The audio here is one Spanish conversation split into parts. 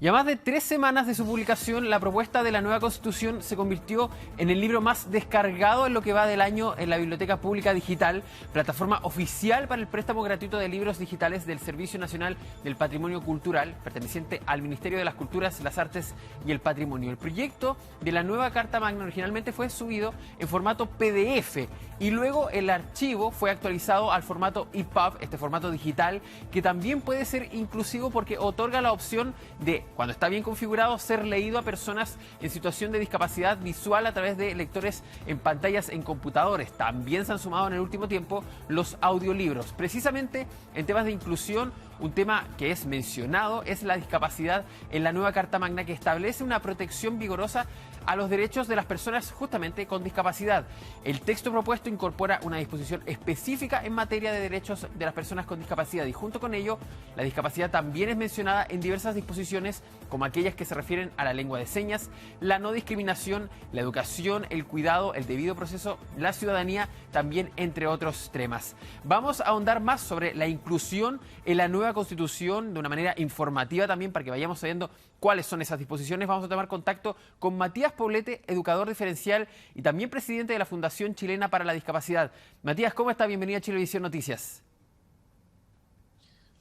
Y a más de 3 semanas de su publicación, la propuesta de la nueva Constitución se convirtió en el libro más descargado en lo que va del año en la Biblioteca Pública Digital, plataforma oficial para el préstamo gratuito de libros digitales del Servicio Nacional del Patrimonio Cultural, perteneciente al Ministerio de las Culturas, las Artes y el Patrimonio. El proyecto de la nueva Carta Magna originalmente fue subido en formato PDF y luego el archivo fue actualizado al formato EPUB, este formato digital, que también puede ser inclusivo porque otorga la opción de, cuando está bien configurado, ser leído a personas en situación de discapacidad visual a través de lectores en pantallas en computadores. También se han sumado en el último tiempo los audiolibros. Precisamente en temas de inclusión, un tema que es mencionado es la discapacidad en la nueva Carta Magna, que establece una protección vigorosa a los derechos de las personas justamente con discapacidad. El texto propuesto incorpora una disposición específica en materia de derechos de las personas con discapacidad y junto con ello, la discapacidad también es mencionada en diversas disposiciones como aquellas que se refieren a la lengua de señas, la no discriminación, la educación, el cuidado, el debido proceso, la ciudadanía, también entre otros temas. Vamos a ahondar más sobre la inclusión en la nueva Constitución de una manera informativa también para que vayamos sabiendo cuáles son esas disposiciones. Vamos a tomar contacto con Matías Poblete, educador diferencial y también presidente de la Fundación Chilena para la Discapacidad. Matías, ¿cómo está? Bienvenido a Chilevisión Noticias.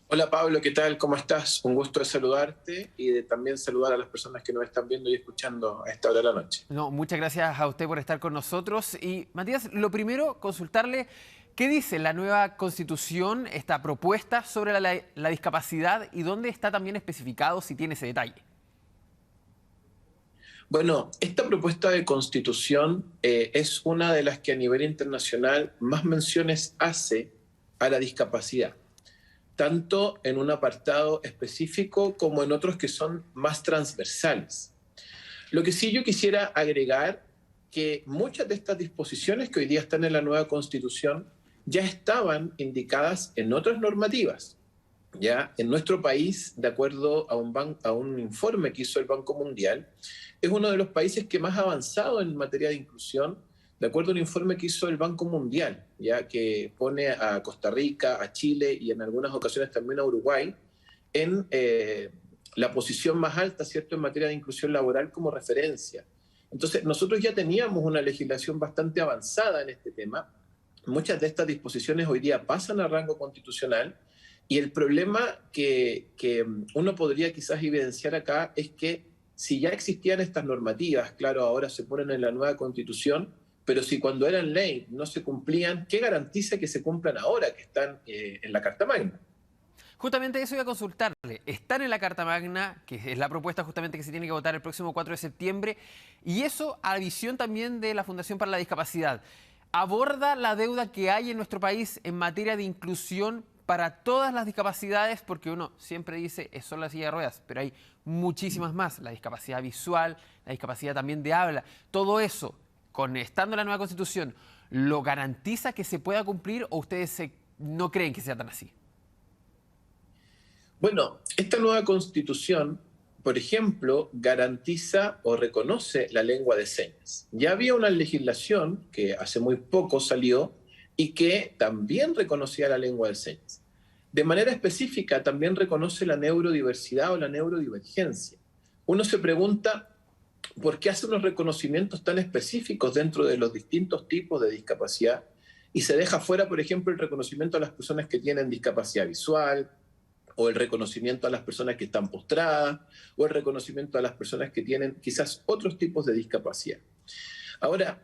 Hola Pablo, ¿qué tal? ¿Cómo estás? Un gusto de saludarte y de también saludar a las personas que nos están viendo y escuchando a esta hora de la noche. No, muchas gracias a usted por estar con nosotros. Y Matías, lo primero, consultarle qué dice la nueva Constitución, esta propuesta sobre la discapacidad y dónde está también especificado, si tiene ese detalle. Bueno, esta propuesta de Constitución es una de las que a nivel internacional más menciones hace a la discapacidad, tanto en un apartado específico como en otros que son más transversales. Lo que sí yo quisiera agregar que muchas de estas disposiciones que hoy día están en la nueva Constitución ya estaban indicadas en otras normativas. Ya en nuestro país, de acuerdo a un informe que hizo el Banco Mundial, es uno de los países que más ha avanzado en materia de inclusión, de acuerdo a un informe que hizo el Banco Mundial, ya que pone a Costa Rica, a Chile y en algunas ocasiones también a Uruguay en la posición más alta, ¿cierto?, en materia de inclusión laboral como referencia. Entonces, nosotros ya teníamos una legislación bastante avanzada en este tema. Muchas de estas disposiciones hoy día pasan a rango constitucional y el problema que uno podría quizás evidenciar acá es que si ya existían estas normativas, claro, ahora se ponen en la nueva Constitución, pero si cuando eran ley no se cumplían, ¿qué garantiza que se cumplan ahora que están en la Carta Magna? Justamente eso iba a consultarle. Están en la Carta Magna, que es la propuesta justamente que se tiene que votar el próximo 4 de septiembre, y eso a visión también de la Fundación para la Discapacidad. ¿Aborda la deuda que hay en nuestro país en materia de inclusión para todas las discapacidades? Porque uno siempre dice, es solo la silla de ruedas, pero hay muchísimas más. La discapacidad visual, la discapacidad también de habla. Todo eso, estando en la nueva Constitución, ¿lo garantiza que se pueda cumplir o ustedes no creen que sea tan así? Bueno, esta nueva Constitución, por ejemplo, garantiza o reconoce la lengua de señas. Ya había una legislación que hace muy poco salió y que también reconocía la lengua de señas. De manera específica, también reconoce la neurodiversidad o la neurodivergencia. Uno se pregunta por qué hace unos reconocimientos tan específicos dentro de los distintos tipos de discapacidad y se deja fuera, por ejemplo, el reconocimiento a las personas que tienen discapacidad visual, o el reconocimiento a las personas que están postradas, o el reconocimiento a las personas que tienen quizás otros tipos de discapacidad. Ahora,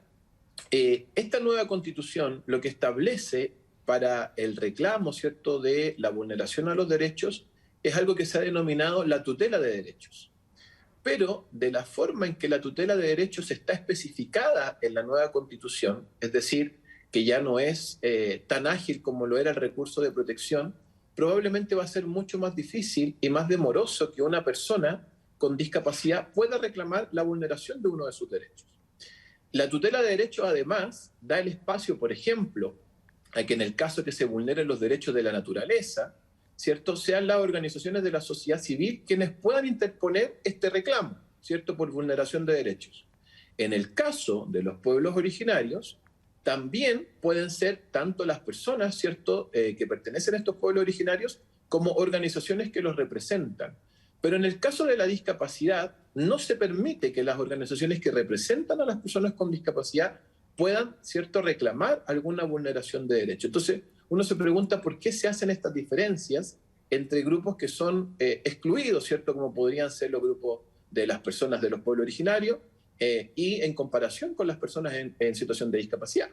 esta nueva Constitución lo que establece para el reclamo, ¿cierto?, de la vulneración a los derechos es algo que se ha denominado la tutela de derechos. Pero de la forma en que la tutela de derechos está especificada en la nueva Constitución, es decir, que ya no es tan ágil como lo era el recurso de protección, probablemente va a ser mucho más difícil y más demoroso que una persona con discapacidad pueda reclamar la vulneración de uno de sus derechos. La tutela de derechos, además, da el espacio, por ejemplo, a que en el caso que se vulneren los derechos de la naturaleza, ¿cierto?, sean las organizaciones de la sociedad civil quienes puedan interponer este reclamo, ¿cierto?, por vulneración de derechos. En el caso de los pueblos originarios, también pueden ser tanto las personas, ¿cierto?, que pertenecen a estos pueblos originarios como organizaciones que los representan. Pero en el caso de la discapacidad, no se permite que las organizaciones que representan a las personas con discapacidad puedan, ¿cierto?, reclamar alguna vulneración de derecho. Entonces, uno se pregunta por qué se hacen estas diferencias entre grupos que son excluidos, ¿cierto?, como podrían ser los grupos de las personas de los pueblos originarios, y en comparación con las personas en situación de discapacidad.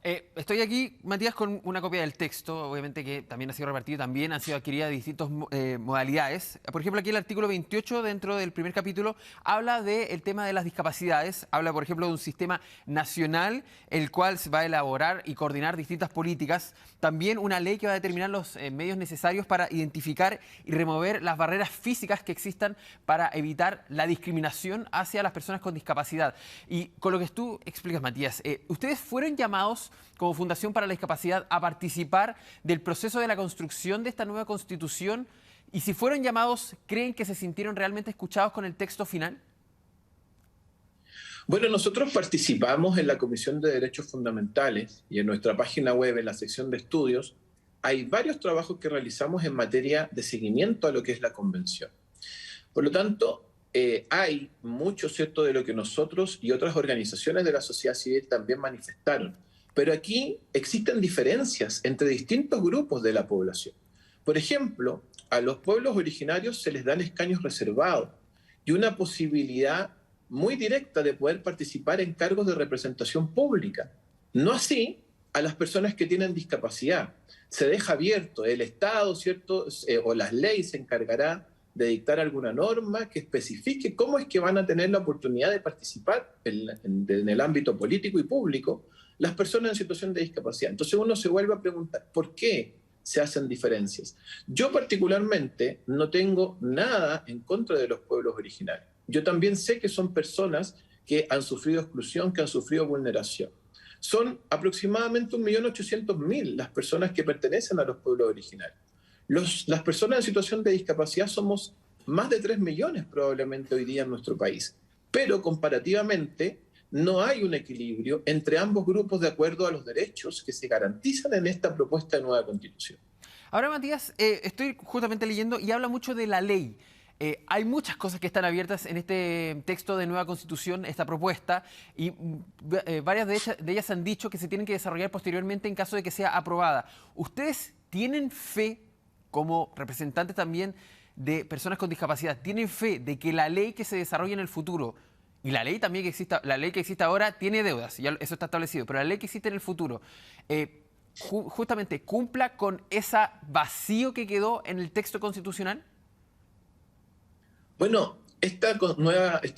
Estoy aquí, Matías, con una copia del texto, obviamente que también ha sido repartido, también han sido adquiridas de distintas modalidades. Por ejemplo, aquí el artículo 28, dentro del primer capítulo, habla del tema de las discapacidades, habla, por ejemplo, de un sistema nacional, el cual se va a elaborar y coordinar distintas políticas, también una ley que va a determinar los medios necesarios para identificar y remover las barreras físicas que existan para evitar la discriminación hacia las personas con discapacidad. Y con lo que tú explicas, Matías, ustedes fueron llamados como Fundación para la Discapacidad a participar del proceso de la construcción de esta nueva Constitución, y si fueron llamados, ¿creen que se sintieron realmente escuchados con el texto final? Bueno, nosotros participamos en la Comisión de Derechos Fundamentales y en nuestra página web, en la sección de estudios, hay varios trabajos que realizamos en materia de seguimiento a lo que es la Convención. Por lo tanto, hay mucho, ¿cierto?, de lo que nosotros y otras organizaciones de la sociedad civil también manifestaron. Pero aquí existen diferencias entre distintos grupos de la población. Por ejemplo, a los pueblos originarios se les dan escaños reservados y una posibilidad muy directa de poder participar en cargos de representación pública. No así a las personas que tienen discapacidad. Se deja abierto, el Estado, ¿cierto?, o las leyes se encargará de dictar alguna norma que especifique cómo es que van a tener la oportunidad de participar en el ámbito político y público las personas en situación de discapacidad. Entonces uno se vuelve a preguntar, ¿por qué se hacen diferencias? Yo particularmente no tengo nada en contra de los pueblos originarios. Yo también sé que son personas que han sufrido exclusión, que han sufrido vulneración. Son aproximadamente 1.800.000 las personas que pertenecen a los pueblos originarios. Las personas en situación de discapacidad somos más de 3 millones probablemente hoy día en nuestro país, pero comparativamente no hay un equilibrio entre ambos grupos de acuerdo a los derechos que se garantizan en esta propuesta de nueva Constitución. Ahora, Matías, estoy justamente leyendo y habla mucho de la ley. Hay muchas cosas que están abiertas en este texto de nueva Constitución, esta propuesta, y varias de ellas han dicho que se tienen que desarrollar posteriormente en caso de que sea aprobada. ¿Ustedes tienen fe, como representantes también de personas con discapacidad, tienen fe de que la ley que se desarrolle en el futuro, y la ley también que exista, la ley que existe ahora tiene deudas, ya eso está establecido, pero la ley que existe en el futuro, justamente cumpla con ese vacío que quedó en el texto constitucional? Bueno, esta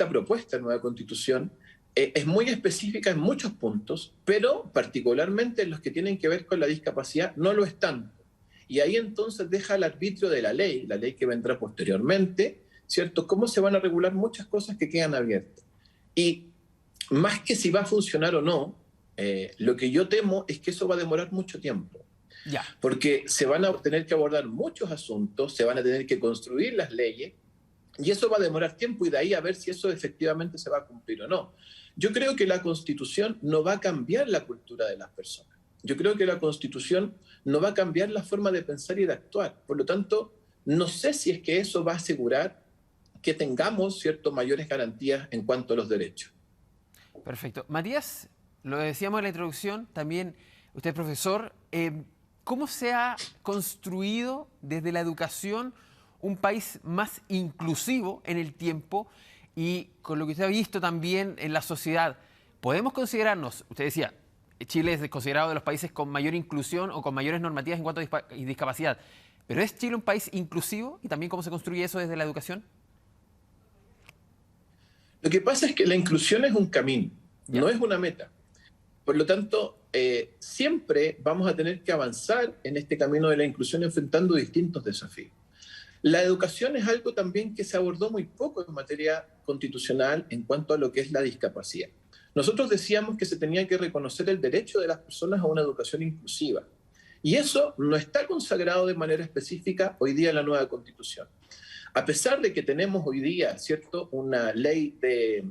propuesta de nueva Constitución es muy específica en muchos puntos, pero particularmente en los que tienen que ver con la discapacidad no lo es tanto. Y ahí entonces deja al arbitrio de la ley que vendrá posteriormente, ¿cierto?, cómo se van a regular muchas cosas que quedan abiertas. Y más que si va a funcionar o no, lo que yo temo es que eso va a demorar mucho tiempo. Ya. Porque se van a tener que abordar muchos asuntos, se van a tener que construir las leyes, y eso va a demorar tiempo, y de ahí a ver si eso efectivamente se va a cumplir o no. Yo creo que la Constitución no va a cambiar la cultura de las personas. Yo creo que la Constitución no va a cambiar la forma de pensar y de actuar. Por lo tanto, no sé si es que eso va a asegurar que tengamos, ¿cierto?, mayores garantías en cuanto a los derechos. Perfecto. Matías, lo decíamos en la introducción, también usted es profesor. ¿Cómo se ha construido desde la educación un país más inclusivo en el tiempo y con lo que usted ha visto también en la sociedad? ¿Podemos considerarnos, usted decía, Chile es considerado de los países con mayor inclusión o con mayores normativas en cuanto a discapacidad, pero ¿es Chile un país inclusivo? ¿Y también cómo se construye eso desde la educación? Lo que pasa es que la inclusión es un camino, no es una meta. Por lo tanto, siempre vamos a tener que avanzar en este camino de la inclusión enfrentando distintos desafíos. La educación es algo también que se abordó muy poco en materia constitucional en cuanto a lo que es la discapacidad. Nosotros decíamos que se tenía que reconocer el derecho de las personas a una educación inclusiva. Y eso no está consagrado de manera específica hoy día en la nueva Constitución. A pesar de que tenemos hoy día, ¿cierto?, una ley de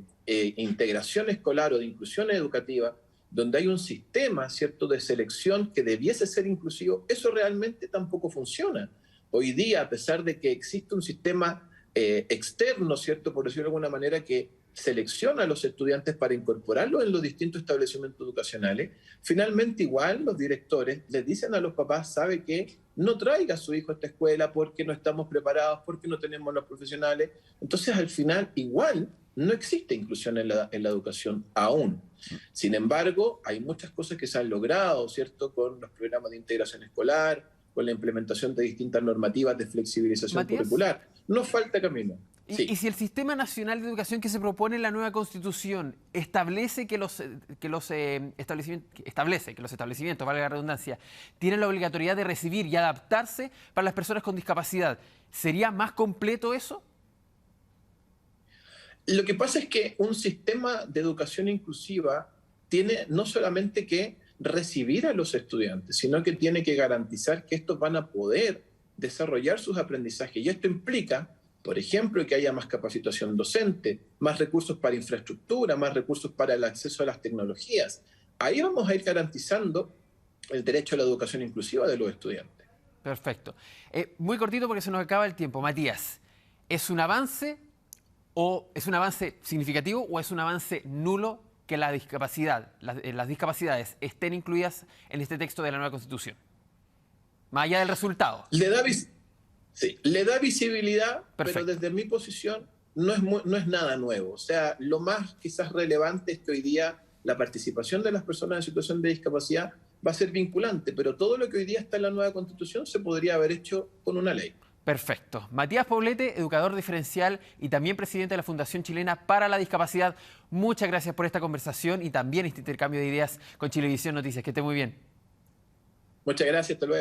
integración escolar o de inclusión educativa, donde hay un sistema, ¿cierto?, de selección que debiese ser inclusivo, eso realmente tampoco funciona. Hoy día, a pesar de que existe un sistema externo, ¿cierto? Por decirlo de alguna manera, que selecciona a los estudiantes para incorporarlos en los distintos establecimientos educacionales, finalmente igual los directores les dicen a los papás, sabe que no traiga a su hijo a esta escuela porque no estamos preparados, porque no tenemos los profesionales. Entonces, al final, igual, no existe inclusión en la educación aún. Sin embargo, hay muchas cosas que se han logrado, ¿cierto? Con los programas de integración escolar, con la implementación de distintas normativas de flexibilización Matías, curricular. Nos falta camino. Sí. y si el Sistema Nacional de Educación que se propone en la nueva Constitución establece que los establecimientos, valga la redundancia, tienen la obligatoriedad de recibir y adaptarse para las personas con discapacidad, ¿sería más completo eso? Lo que pasa es que un sistema de educación inclusiva tiene no solamente que recibir a los estudiantes, sino que tiene que garantizar que estos van a poder desarrollar sus aprendizajes. Y esto implica, por ejemplo, que haya más capacitación docente, más recursos para infraestructura, más recursos para el acceso a las tecnologías. Ahí vamos a ir garantizando el derecho a la educación inclusiva de los estudiantes. Perfecto. Muy cortito porque se nos acaba el tiempo. Matías, ¿es un avance significativo o es un avance nulo que la discapacidad, las discapacidades estén incluidas en este texto de la nueva Constitución? Más allá del resultado. Le da visibilidad, Perfecto. pero desde mi posición no es nada nuevo. O sea, lo más quizás relevante es que hoy día la participación de las personas en situación de discapacidad va a ser vinculante, pero todo lo que hoy día está en la nueva Constitución se podría haber hecho con una ley. Perfecto. Matías Poblete, educador diferencial y también presidente de la Fundación Chilena para la Discapacidad. Muchas gracias por esta conversación y también este intercambio de ideas con Chilevisión Noticias. Que esté muy bien. Muchas gracias, hasta luego.